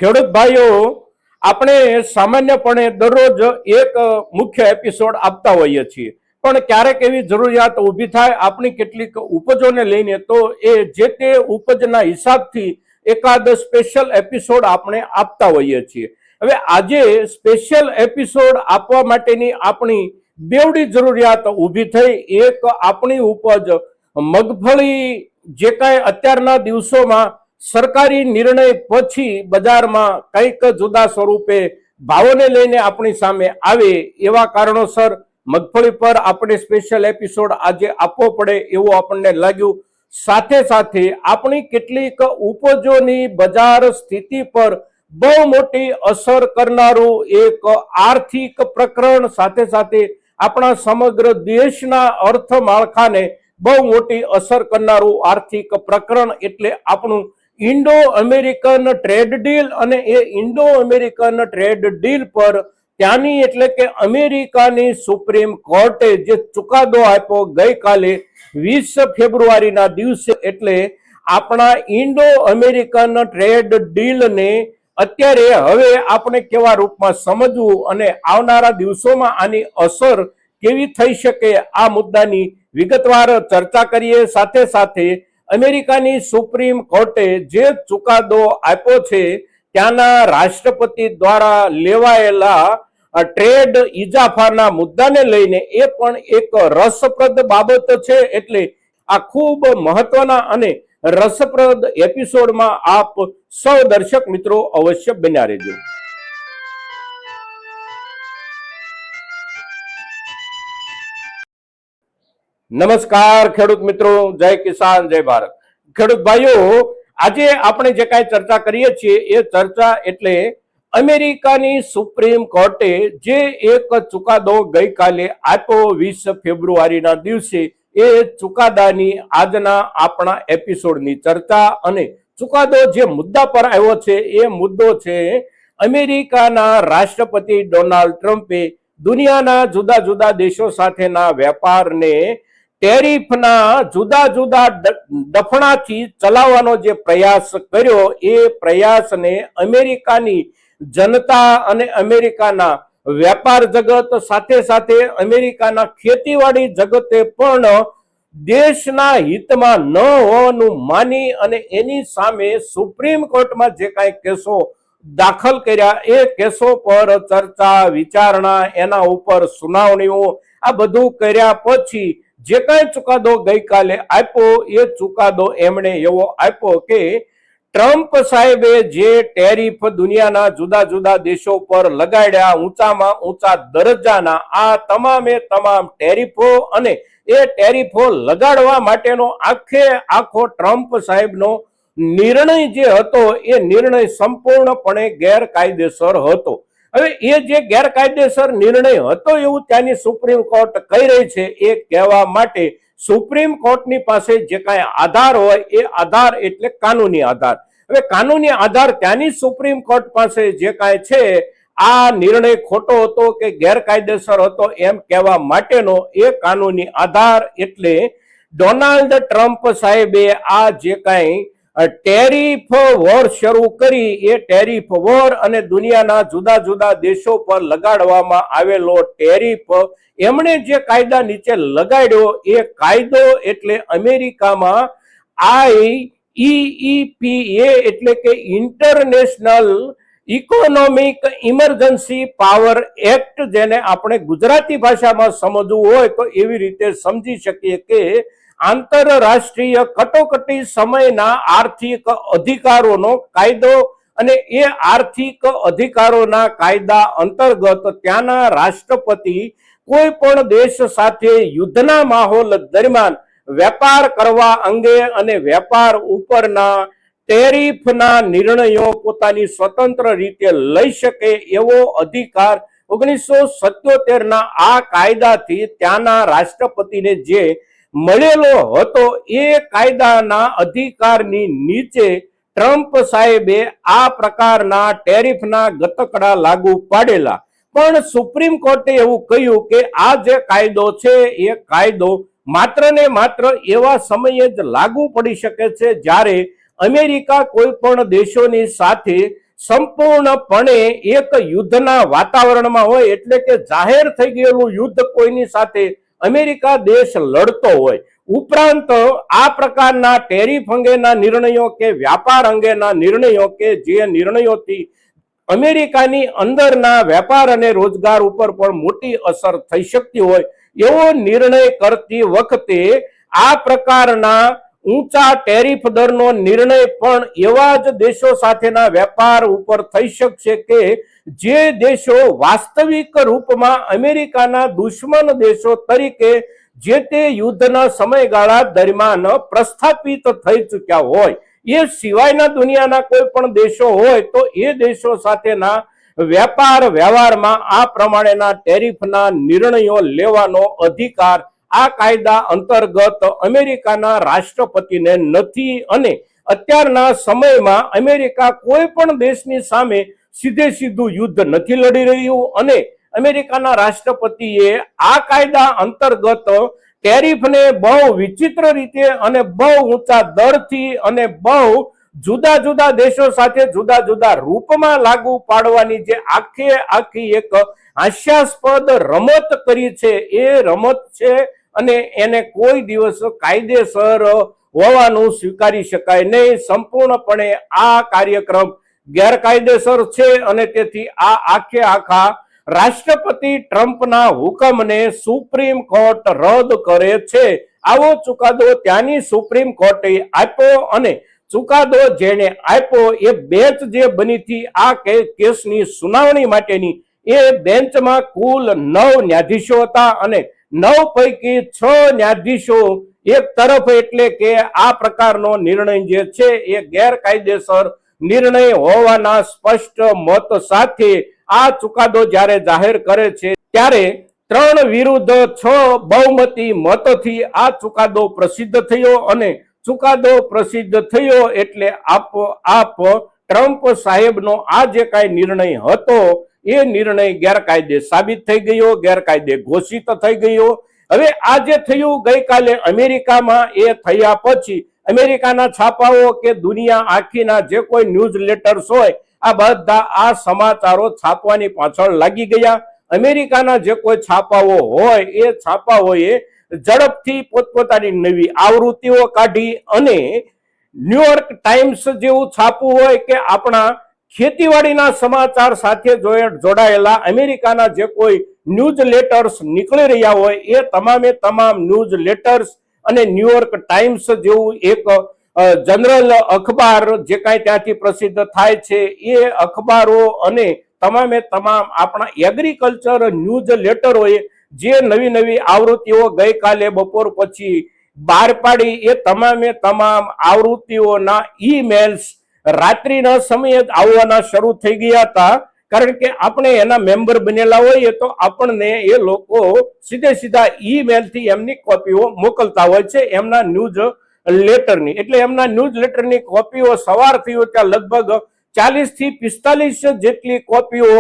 ખેડૂત ભાઈઓ, આપણે સામાન્યપણે દરરોજ એક મુખ્ય એપિસોડ આપતા હોઈએ છીએ, પણ ક્યારેક એવી જરૂરિયાત ઊભી થાય આપણી કેટલીક ઉપજોને લઈને, તો એ જે તે ઉપજના હિસાબથી એકાદ સ્પેશિયલ એપિસોડ આપણે આપતા હોઈએ છીએ. હવે આજે સ્પેશિયલ એપિસોડ આપવા માટેની આપણી બેવડી જરૂરિયાત ઊભી થઈ. એક આપણી ઉપજ મગફળી, જે કાંઈ અત્યારના દિવસોમાં સરકારી નિર્ણય પછી બજારમાં કંઈક જુદા સ્વરૂપે ભાવોને લઈને આપણી સામે આવે, એવા કારણોસર મગફળી પર આપણે સ્પેશિયલ એપિસોડ આજે આપવો પડે એવું આપણને લાગ્યું. સાથે સાથે આપણી કેટલીક ઉપજોની બજાર સ્થિતિ પર બહુ મોટી અસર કરનારું એક આર્થિક પ્રકરણ, સાથે સાથે આપણા સમગ્ર દેશના અર્થમાળખાને બહુ મોટી અસર કરનારું આર્થિક પ્રકરણ એટલે આપણું ઇન્ડો અમેરિકન ટ્રેડ ડીલ. અને એ ઇન્ડો અમેરિકન ટ્રેડ ડીલ પર ત્યાંની એટલે કે અમેરિકાની સુપ્રીમ કોર્ટે જે ચુકાદો આપ્યો ગઈકાલે 20 ફેબ્રુઆરીના દિવસે, એટલે આપણા ઇન્ડો અમેરિકન ટ્રેડ ડીલને અત્યારે હવે આપણે કેવા રૂપમાં સમજવું અને આવનારા દિવસોમાં આની અસર કેવી થઈ શકે, આ મુદ્દાની વિગતવાર ચર્ચા કરીએ. સાથે સાથે અમેરિકાની સુપ્રીમ કોર્ટે જે ચુકાદો આપ્યો છે ત્યાંના રાષ્ટ્રપતિ દ્વારા લેવાયેલા ટ્રેડ ઇજાફાના મુદ્દાને લઈને એ પણ એક રસપ્રદ બાબત છે. એટલે આ ખૂબ મહત્વના અને રસપ્રદ એપિસોડમાં આપ સૌ દર્શક મિત્રો અવશ્ય બન્યા રહેજો. નમસ્કાર ખેડૂત મિત્રો, જય કિસાન, જય ભારત. ખેડૂત ભાઈઓ, આજે આપણે જે કાંઈ ચર્ચા કરીએ છીએ એ ચર્ચા એટલે અમેરિકાની સુપ્રીમ કોર્ટે જે એક ચુકાદો ગઈકાલે આપ્યો 20 ફેબ્રુઆરીના દિવસે, એ ચુકાદાની આજના આપણા એપિસોડની ચર્ચા. અને ચુકાદો જે મુદ્દા પર આવ્યો છે એ મુદ્દો છે અમેરિકાના રાષ્ટ્રપતિ ડોનાલ્ડ ટ્રમ્પે દુનિયાના જુદા જુદા દેશો સાથેના વેપારને ટેરિફના જુદા જુદા દફણાથી ચલાવવાનો જે પ્રયાસ કર્યો, એ પ્રયાસને અમેરિકાની જનતા અને અમેરિકાના વેપાર જગત, સાથે સાથે અમેરિકાના ખેતીવાડી જગતે પણ દેશના હિતમાં ન હોવાનું માની અને એની સામે સુપ્રીમ કોર્ટમાં જે કાંઈ કેસો દાખલ કર્યા, એ કેસો પર ચર્ચા વિચારણા, એના ઉપર સુનાવણીઓ, આ બધું કર્યા પછી જે કાંઈ ચુકાદો ગઈકાલે આપ્યો, એ ચુકાદો એમણે એવો આપ્યો કે ટ્રમ્પ સાહેબે જે ટેરિફ દુનિયાના જુદા જુદા દેશો પર લગાડ્યા, ઊંચામાં ઊંચા દરજ્જાના, આ તમામે તમામ ટેરિફો અને એ ટેરિફો લગાડવા માટેનો આખો ટ્રમ્પ સાહેબનો નિર્ણય જે હતો, એ નિર્ણય સંપૂર્ણપણે ગેરકાયદેસર હતો. હવે એ જે ગેરકાયદેસર નિર્ણય હતો એવું ત્યાંની સુપ્રીમ કોર્ટ કહી રહી છે. એ કહેવા માટે સુપ્રીમ કોર્ટની પાસે જે કાંઈ આધાર હોય, એ આધાર એટલે કાનૂની આધાર. હવે કાનૂની આધાર ત્યાંની સુપ્રીમ કોર્ટ પાસે જે કાંઈ છે, આ નિર્ણય ખોટો હતો કે ગેરકાયદેસર હતો એમ કહેવા માટેનો એ કાનૂની આધાર એટલે ડોનાલ્ડ ટ્રમ્પ સાહેબે આ જે કાંઈ ટેરિફ વોર શરૂ કરી, એ ટેરિફ વોર અને દુનિયાના જુદા જુદા દેશો પર લગાડવામાં આવેલો ટેરિફ એમણે જે કાયદા નીચે લગાડ્યો, એ કાયદો એટલે અમેરિકામાં IEEPA એટલે કે international economic emergency power act, જેને આપણે ગુજરાતી ભાષામાં સમજવું હોય તો એવી રીતે સમજી શકીએ કે આંતરરાષ્ટ્રીય કટોકટી સમયના આર્થિક અધિકારોનો કાયદો. અને એ આર્થિક અધિકારોના કાયદા અંતર્ગત ત્યાંના રાષ્ટ્રપતિ કોઈ પણ દેશ સાથે યુદ્ધના માહોલ દરમિયાન વેપાર કરવા અંગે અને વેપાર ઉપરના ટેરિફના નિર્ણયો પોતાની સ્વતંત્ર રીતે લઈ શકે એવો અધિકાર 1977ના આ કાયદાથી ત્યાંના રાષ્ટ્રપતિને જે મળેલો હતો, એ કાયદાના અધિકારની નીચે ટ્રમ્પ સાહેબે આ પ્રકારના ટેરિફના ગતકડા લાગુ પાડેલા. પણ સુપ્રીમ કોર્ટે એવું કહ્યું કે આ જે કાયદો છે, એ કાયદો માત્ર ને માત્ર એવા સમયે જ લાગુ પડી શકે છે જ્યારે અમેરિકા કોઈ પણ દેશોની સાથે સંપૂર્ણપણે એક યુદ્ધના વાતાવરણમાં હોય, એટલે કે જાહેર થઈ ગયેલું યુદ્ધ કોઈની સાથે અમેરિકા દેશ લડતો હોય. ઉપરાંત આ પ્રકારના ટેરિફ અંગેના નિર્ણયો કે વ્યાપાર અંગેના નિર્ણયો કે જે નિર્ણયોથી અમેરિકાની અંદરના વેપાર અને રોજગાર ઉપર પણ મોટી અસર થઈ શકતી હોય, એવો નિર્ણય કરતી વખતે આ પ્રકારના ઊંચા ટેરિફ દરનો નિર્ણય પણ એવા જ દેશો સાથેના વેપાર ઉપર થઈ શકશે કે જે દેશો વાસ્તવિક રૂપમાં અમેરિકાના દુશ્મન દેશો તરીકે જે તે યુદ્ધના સમયગાળા દરમિયાન પ્રસ્થાપિત થઈ ચૂક્યા હોય. એ સિવાયના દુનિયાના કોઈ પણ દેશો હોય તો એ દેશો સાથેના વેપાર વ્યવહારમાં આ પ્રમાણેના ટેરિફના નિર્ણયો લેવાનો અધિકાર આ કાયદા અંતર્ગત અમેરિકાના રાષ્ટ્રપતિને નથી. અને અત્યારના સમયમાં અમેરિકા કોઈ પણ દેશની સામે સીધે સીધું યુદ્ધ નથી લડી રહ્યું, અને અમેરિકાના રાષ્ટ્રપતિએ આ કાયદા અંતર્ગત ટેરિફને બહુ વિચિત્ર રીતે અને બહુ ઊંચા દરથી અને બહુ જુદા જુદા દેશો સાથે જુદા જુદા રૂપમાં લાગુ પાડવાની જે આખી એક હાસ્યાસ્પદ રમત કરી છે, એ રમત છે અને એને કોઈ દિવસ કાયદેસર હોવાનું સ્વીકારી શકાય નહીં. સંપૂર્ણપણે આ કાર્યક્રમ ગેરકાયદેસર છે અને તેથી આ આખા રાષ્ટ્રપતિ ટ્રમ્પના હુકમને સુપ્રીમ કોર્ટ રદ કરે છે. આવો ચુકાદો ત્યાંની સુપ્રીમ કોર્ટે આપ્યો, અને ચુકાદો જેને આપ્યો એ બેન્ચ જે બની હતી આ કેસની સુનાવણી માટેની, એ બેન્ચમાં કુલ 9 ન્યાયાધીશો હતા, અને 9 પૈકી 6 ન્યાયાધીશો એક તરફ, એટલે કે આ પ્રકારનો નિર્ણય જે છે એ ગેરકાયદેસર નિર્ણય હોવાના સ્પષ્ટ મત સાથે આ ચુકાદો જ્યારે જાહેર કરે છે, ત્યારે 3 વિરુદ્ધ 6 બહુમતી મતથી આ ચુકાદો પ્રસિદ્ધ થયો. અને ચુકાદો પ્રસિદ્ધ થયો એટલે આપોઆપ ટ્રમ્પ સાહેબનો આ જે કાંઈ નિર્ણય હતો એ નિર્ણય ગેરકાયદે સાબિત થઈ ગયો, ગેરકાયદે ઘોષિત થઈ ગયો. હવે આ જે થયું ગઈકાલે અમેરિકામાં, એ થયા પછી અમેરિકાના છાપાઓ કે દુનિયા આખીના જે કોઈ ન્યૂઝ લેટર્સ હોય, આ બધા આ સમાચારો છાપવાની પાછળ લાગી ગયા. અમેરિકાના જે કોઈ છાપાઓ હોય એ છાપાઓએ ઝડપથી પોતપોતાની નવી આવૃત્તિઓ કાઢી, અને ન્યુયોર્ક ટાઈમ્સ જેવું છાપું હોય કે આપણા ખેતીવાડીના સમાચાર સાથે જોડાયેલા અમેરિકાના જે કોઈ ન્યૂઝ લેટર્સ નીકળી રહ્યા હોય, એ તમામે તમામ ન્યૂઝ લેટર્સ અને ન્યુયોર્ક ટાઈમ્સ જેવું એક જનરલ અખબાર જે કાંઈ ત્યાંથી પ્રસિદ્ધ થાય છે, એ અખબારો અને તમામે તમામ આપણા એગ્રીકલ્ચર ન્યૂઝ લેટરોએ જે નવી આવૃત્તિઓ ગઈકાલે બપોર પછી બહાર પાડી, એ તમામે તમામ આવૃત્તિઓના ઈમેલ્સ રાત્રિના સમયે જ આવવાના શરૂ થઈ ગયા હતા. કારણ કે આપણે એના મેમ્બર બનેલા હોઈએ તો આપણને એ લોકો સીધા ઈમેલથી એમની કોપીઓ મોકલતા હોય છે એમના ન્યૂઝ લેટરની. એટલે એમના ન્યૂઝ લેટરની કોપીઓ સવારથી ત્યાં લગભગ 40 થી 45 જેટલી કોપીઓ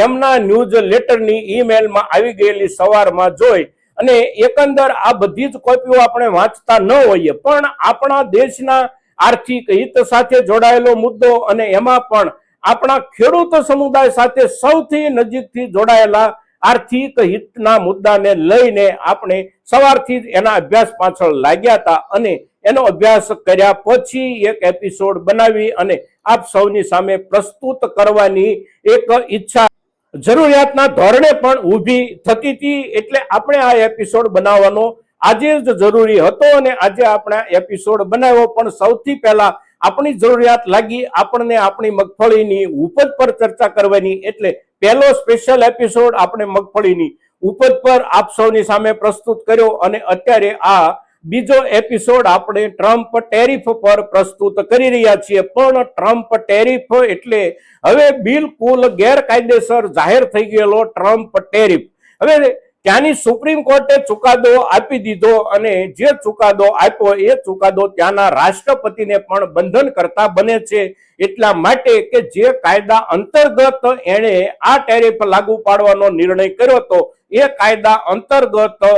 એમના ન્યૂઝ લેટરની ઈમેલમાં આવી ગયેલી સવારમાં જોઈ, અને એકંદર આ બધી જ કોપીઓ આપણે વાંચતા ન હોઈએ, પણ આપણા દેશના આર્થિક હિત સાથે જોડાયેલો મુદ્દો, અને એમાં પણ આપણા ખેડૂત સમુદાય સાથે સૌથી નજીકથી જોડાયેલા આર્થિક હિતના મુદ્દાને લઈને આપણે સવારથી જ એના અભ્યાસ પાછળ લાગ્યા હતા, અને એનો અભ્યાસ કર્યા પછી એક એપિસોડ બનાવી અને આપ સૌની સામે પ્રસ્તુત કરવાની એક ઈચ્છા જરૂરિયાતના ધોરણે પણ ઊભી થતી હતી. એટલે આપણે આ એપિસોડ બનાવવાનો આજે જ જરૂરી હતો, અને આજે આપણે એપિસોડ બનાવ્યો. પણ સૌથી પહેલા આપણી જરૂરિયાત લાગી આપણને આપણી મગફળીની ઉપજ પર ચર્ચા કરવાની, એટલે પહેલો સ્પેશિયલ એપિસોડ આપણે મગફળીની ઉપજ પર આપ સૌની સામે પ્રસ્તુત કર્યો, અને અત્યારે આ બીજો એપિસોડ આપણે ટ્રમ્પ ટેરિફ પર પ્રસ્તુત કરી રહ્યા છીએ. પણ ટ્રમ્પ ટેરિફ એટલે હવે બિલકુલ ગેરકાયદેસર જાહેર થઈ ગયેલો ટ્રમ્પ ટેરિફ. હવે ત્યાંની સુપ્રીમ કોર્ટે ચુકાદો આપી દીધો, અને જે ચુકાદો આપ્યો એ ચુકાદો ત્યાંના રાષ્ટ્રપતિને પણ બંધન કરતા બને છે. એટલા માટે કે જે કાયદા અંતર્ગત એણે આ ટેરિફ લાગુ પાડવાનો નિર્ણય કર્યો હતો, એ કાયદા અંતર્ગત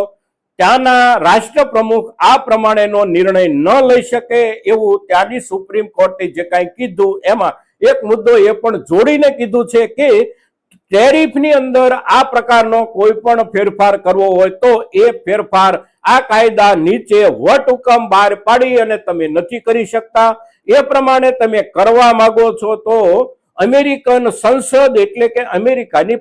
ત્યાંના રાષ્ટ્રપ્રમુખ આ પ્રમાણેનો નિર્ણય ન લઈ શકે એવું ત્યાંની સુપ્રીમ કોર્ટે જે કાંઈ કીધું એમાં એક મુદ્દો એ પણ જોડીને કીધું છે કે ટેરિફની અંદર આ પ્રકારનો કોઈ પણ ફેરફાર કરવો હોય તો એ ફેરફાર આ કાયદા નીચે વટહુકમ બહાર પાડી અને તમે નથી કરી શકતા. એ પ્રમાણે તમે કરવા માંગો છો તો અમેરિકન સંસદ એટલે કે અમેરિકાની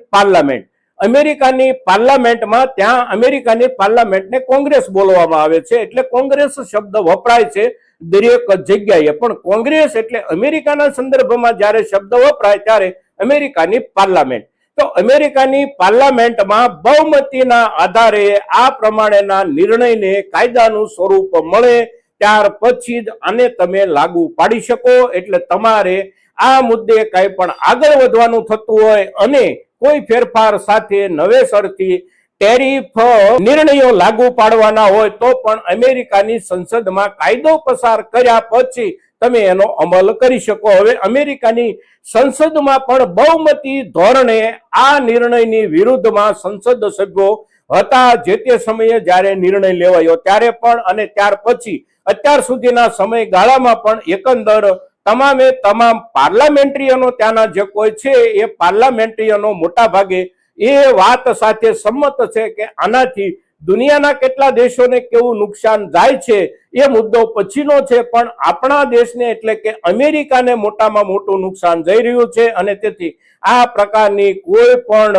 પાર્લામેન્ટમાં ત્યાં અમેરિકાની પાર્લામેન્ટને કોંગ્રેસ બોલવામાં આવે છે, એટલે કોંગ્રેસ શબ્દ વપરાય છે દરેક જગ્યાએ, પણ કોંગ્રેસ એટલે અમેરિકાના સંદર્ભમાં જ્યારે શબ્દ વપરાય ત્યારે અમેરિકાની પાર્લામેન્ટ. તો અમેરિકાની પાર્લામેન્ટમાં બહુમતીના આધારે આ પ્રમાણેના નિર્ણયને કાયદાનું સ્વરૂપ મળે ત્યાર પછી જ આને તમે લાગુ પાડી શકો. એટલે તમારે આ મુદ્દે કંઈ પણ આગળ વધવાનું થતું હોય અને કોઈ ફેરફાર સાથે નવેસરથી ટેરિફ નિર્ણયો લાગુ પાડવાના હોય તો પણ અમેરિકાની સંસદમાં કાયદો પસાર કર્યા પછી તમે એનો અમલ કરી શકો. હવે અમેરિકાની સંસદમાં પણ બહુમતી ધોરણે આ નિર્ણયની વિરુદ્ધમાં સંસદ સભ્યો હતા જે તે સમયે જ્યારે નિર્ણય લેવાયો ત્યારે પણ, અને ત્યાર પછી અત્યાર સુધીના સમયગાળામાં પણ એકંદર તમામે તમામ પાર્લામેન્ટરીયનો ત્યાંના જે કોઈ છે એ પાર્લામેન્ટરીયનો મોટા ભાગે એ વાત સાથે સંમત છે કે આનાથી દુનિયાના કેટલા દેશોને કેવું નુકસાન જાય છે એ મુદ્દો પછીનો છે, પણ આપણા દેશને એટલે કે અમેરિકાને મોટામાં મોટું નુકસાન જઈ રહ્યું છે. અને તેથી આ પ્રકારની કોઈ પણ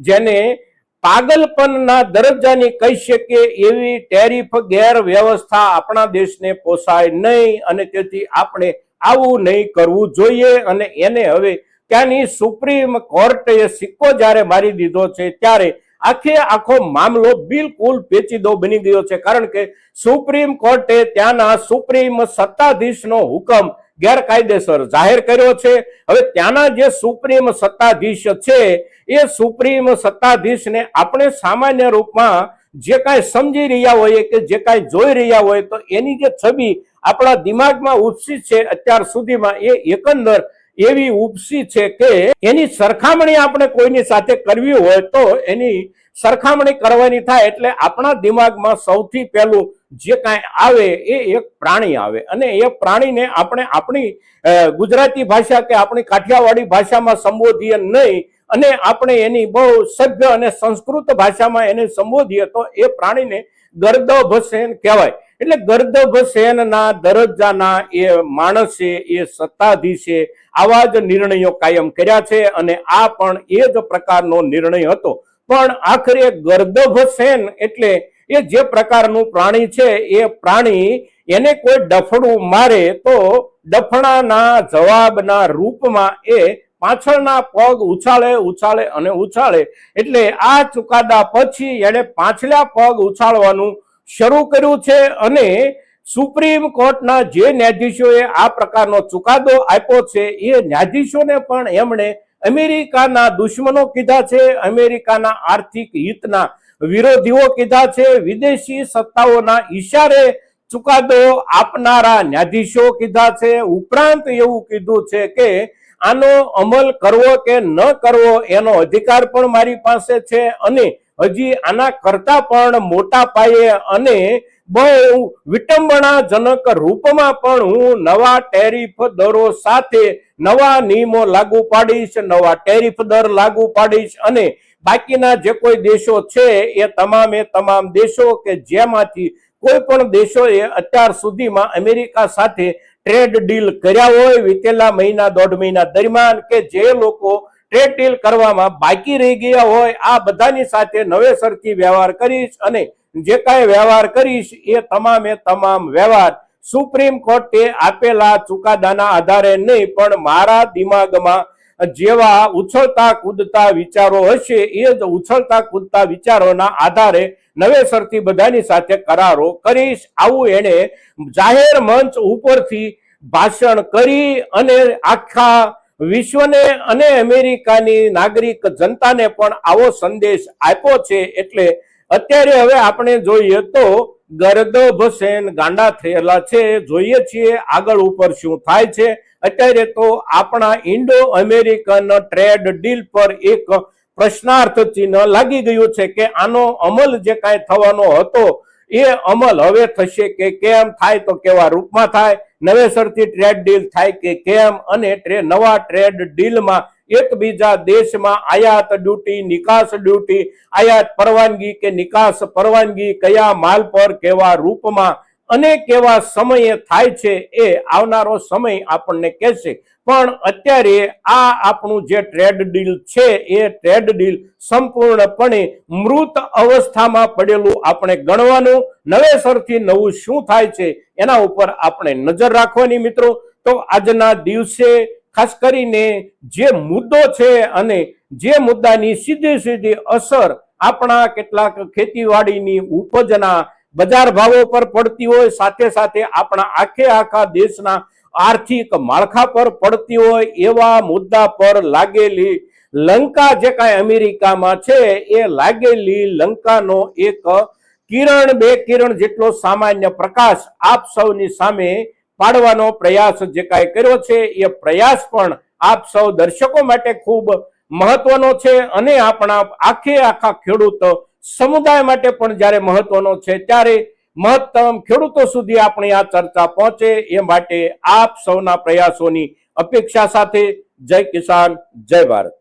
જેને પાગલપનના દરજ્જાની કહી શકીએ એવી ટેરિફ ગેરવ્યવસ્થા આપણા દેશને પોસાય નહીં, અને તેથી આપણે આવું નહીં કરવું જોઈએ. અને એને હવે ત્યાંની સુપ્રીમ કોર્ટે સિક્કો જ્યારે મારી દીધો છે ત્યારે આખો મામલો બિલકુલ પેચીદો બની ગયો છે, કારણ કે સુપ્રીમ કોર્ટે ત્યાંના સુપ્રીમ સત્તાધીશનો હુકમ ગેરકાયદેસર જાહેર કર્યો છે. હવે ત્યાંના જે સુપ્રીમ સત્તાધીશ છે એ સુપ્રીમ સત્તાધીશને આપણે સામાન્ય રૂપમાં જે કાંઈ સમજી રહ્યા હોઈએ કે જે કાંઈ જોઈ રહ્યા હોય તો એની જે છબી આપણા દિમાગમાં ઉપસી છે અત્યાર સુધીમાં એ એકંદર એવી ઉપસી છે કે એની સરખામણી આપણે કોઈની સાથે કરવી હોય તો એની સરખામણી કરવાની થાય એટલે આપણા દિમાગમાં સૌથી પહેલું જે કાંઈ આવે એ એક પ્રાણી આવે, અને એ પ્રાણીને આપણે આપણી ગુજરાતી ભાષા કે આપણી કાઠિયાવાડી ભાષામાં સંબોધીએ નહીં, અને આપણે એની બહુ સભ્ય અને સંસ્કૃત ભાષામાં એને સંબોધીએ તો એ પ્રાણીને ગર્દભસેન કહેવાય. એટલે ગર્દભસેનના દરજ્જાના એ માણસે એ સત્તાધીશે આવા જ નિર્ણયો કાયમ કર્યા છે, અને આ પણ એ જ પ્રકારનો નિર્ણય હતો. પણ આખરે ગર્દભસેન એટલે એ જે પ્રકારનું પ્રાણી છે એ પ્રાણી એને કોઈ ડફડું મારે તો ડફણાના જવાબના રૂપમાં એ પાછળના પગ ઉછાળે. એટલે આ ચુકાદા પછી એને પાછલા પગ ઉછાળવાનું શરૂ કર્યું છે, અને સુપ્રીમ કોર્ટના જે ન્યાયાધીશોએ આ પ્રકારનો ચુકાદો આપ્યો છે એ ન્યાયાધીશોને પણ એમણે અમેરિકાના દુશ્મનો કીધા છે, અમેરિકાના આર્થિક હિતના વિરોધીઓ કીધા છે, વિદેશી સત્તાઓના ઈશારે ચુકાદો આપનારા ન્યાયાધીશો કીધા છે. ઉપરાંત એવું કીધું છે કે આનો અમલ કરવો કે ન કરવો એનો અધિકાર પણ મારી પાસે છે, અને હજી આના કરતા પણ મોટા પાયે અને બહુ વિટંબણાજનક રૂપમાં પણ હું નવા ટેરિફ દરો સાથે નવા નિયમો લાગુ પાડીશ, નવા ટેરિફ દર લાગુ પાડીશ, અને બાકીના જે કોઈ દેશો છે એ તમામ દેશો કે જેમાંથી કોઈ પણ દેશોએ અત્યાર સુધીમાં અમેરિકા સાથે ટ્રેડ ડીલ કર્યા હોય વીતેલા દોઢ મહિના દરમિયાન, કે જે લોકો ટ્રેડ ડીલ કરવામાં બાકી રહી ગયા હોય આ બધાની સાથે નવેસરથી વ્યવહાર કરીશ, અને જે કાંઈ વ્યવહાર કરીશ એ તમામ વ્યવહાર સુપ્રીમ કોર્ટે આપેલા ચુકાદાના આધારે નહીં પણ મારા દિમાગમાં જેવા ઉછળતા કૂદતા વિચારો હશે એ જ ઉછળતા કૂદતા વિચારોના આધારે નવેસરથી બધાની સાથે કરારો કરીશ. આવું એને જાહેર મંચ ઉપરથી ભાષણ કરી અને આખા વિશ્વને અને અમેરિકાની નાગરિક જનતાને પણ આવો સંદેશ આપ્યો છે. એટલે અત્યારે હવે આપણે જોઈએ તો ગર્દભસેન ગાંડા થયેલા છે, જોઈએ છીએ આગળ ઉપર શું થાય છે. અત્યારે તો આપણા ઇન્ડો અમેરિકન ટ્રેડ ડીલ પર એક પ્રશ્નાર્થ ચિહ્ન લાગી ગયું છે કે આનો અમલ જે કાંઈ થવાનો હતો એ અમલ હવે થશે કે કેમ, થાય તો કેવા રૂપમાં થાય, નવેસરથી ટ્રેડ ડીલ થાય કે કેમ, અને નવા ટ્રેડ ડીલમાં એકબીજા દેશમાં આયાત ડ્યુટી, નિકાસ ડ્યુટી, આયાત પરવાનગી કે નિકાસ પરવાનગી કયા માલ પર કેવા રૂપમાં અને કેવા સમયે થાય છે એ આવનારો સમય આપણને કહેશે. પણ અત્યારે આ આપણું જે ટ્રેડ ડીલ છે એ ટ્રેડ ડીલ સંપૂર્ણપણે મૃત અવસ્થામાં પડેલું આપણે ગણવાનું. નવેસરથી નવું શું થાય છે એના ઉપર આપણે નજર રાખવાની મિત્રો. તો આજના દિવસે ખાસ કરીને જે મુદ્દો છે અને જે મુદ્દાની સીધી સીધી અસર આપણા કેટલાક ખેતીવાડીની ઉપજના બજાર ભાવો પર પડતી હોય, સાથે સાથે આપણા આખા દેશના આર્થિક માળખા પર પડતી હોય એવા મુદ્દા પર લાગેલી લંકા જે કાંઈ અમેરિકામાં છે એ લાગેલી લંકાનો એક કિરણ, બે કિરણ જેટલો સામાન્ય પ્રકાશ આપ સૌની સામે પાડવાનો પ્રયાસ જે કાંઈ કર્યો છે એ પ્રયાસ પણ આપ સૌ દર્શકો માટે ખૂબ મહત્વનો છે અને આપણા આખા ખેડૂત સમુદાય માટે પણ જ્યારે મહત્વનો છે ત્યારે મહત્તમ ખેડૂતો સુધી આપણી આ ચર્ચા પહોંચે એ માટે આપ સૌના પ્રયાસોની અપેક્ષા સાથે જય કિસાન, જય ભારત.